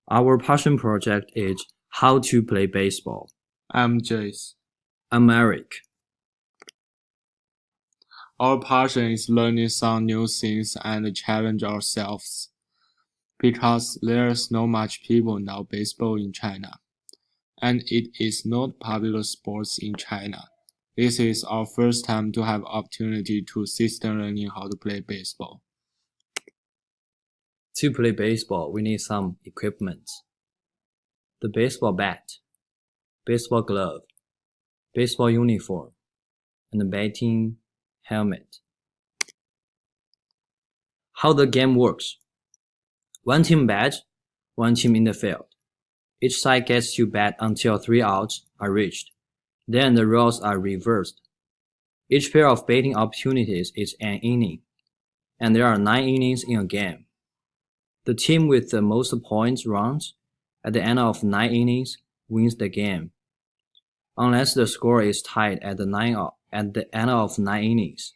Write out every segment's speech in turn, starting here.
Our passion project is how to play baseball. I'm Jace. I'm Eric. Our passion is learning some new things and challenge ourselves. Because there's not much people know baseball in China, and it is not popular sports in China. This is our first time to have opportunity to system learning how to play baseball. To play baseball, we need some equipment. The baseball bat, baseball glove, baseball uniform, and the batting helmet. How the game works. One team bats, one team in the field. Each side gets to bat until 3 outs are reached. Then the roles are reversed. Each pair of batting opportunities is an inning, and there are 9 innings in a game. The team with the most points runs at the end of 9 innings wins the game, unless the score is tied at the end of 9 innings,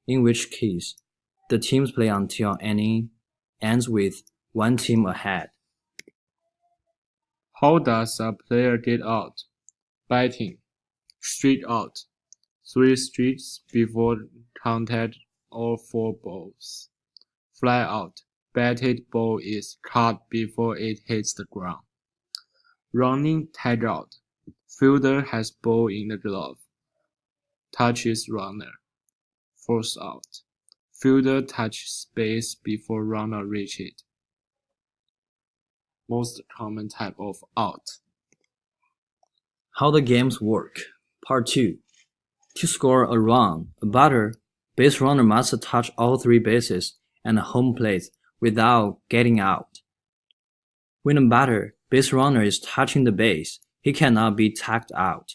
in which case the teams play until an inning ends with one team ahead. How does a player get out? Batting. Strike out. 3 strikes before contact or 4 balls. Fly out. Batted ball is cut before it hits the ground. Running tag out. Fielder has ball in the glove. Touches runner. Force out. Fielder touches base before runner reach it. Most common type of out. How the games work. Part 2. To score a run, a batter, base runner must touch all 3 bases and home plate without getting out. When a batter, base runner is touching the base, he cannot be tagged out.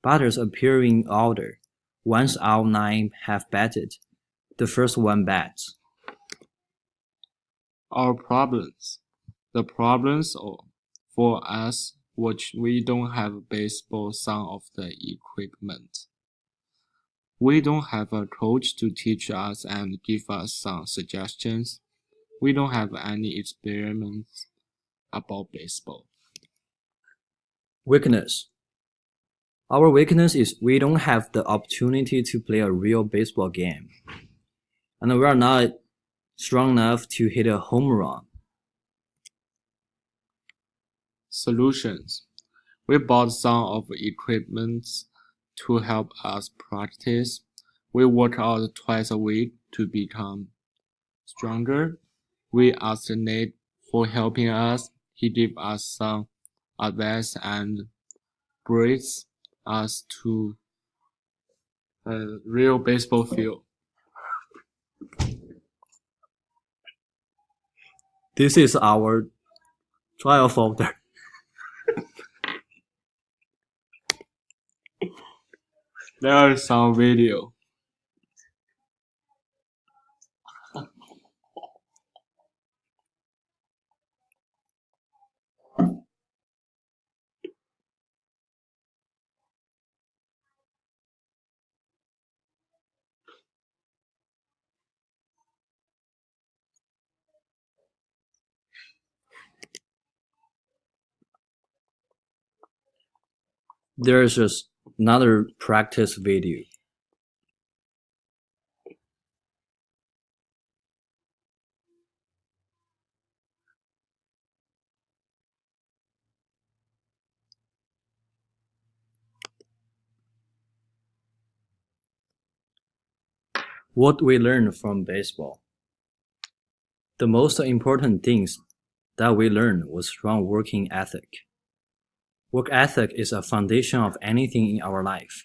Batters appear in order. Once all 9 have batted, the first one bats. Our problems. The problems for us, which we don't have baseball some of the equipment. We don't have a coach to teach us and give us some suggestions. We don't have any experiments about baseball. Weakness. Our weakness is we don't have the opportunity to play a real baseball game, and we are not strong enough to hit a home run. Solutions. We bought some of equipment to help us practice. We work out twice a week to become stronger. We asked Nate for helping us. He gave us some advice and brings us to a real baseball field. This is our trial folder. There is some video. There is just another practice video. What we learned from baseball. The most important things that we learned was strong working ethic. Work ethic is a foundation of anything in our life.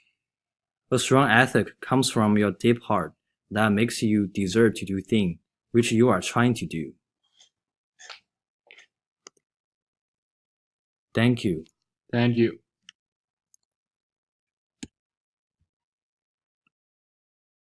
A strong ethic comes from your deep heart that makes you deserve to do things which you are trying to do. Thank you. Thank you.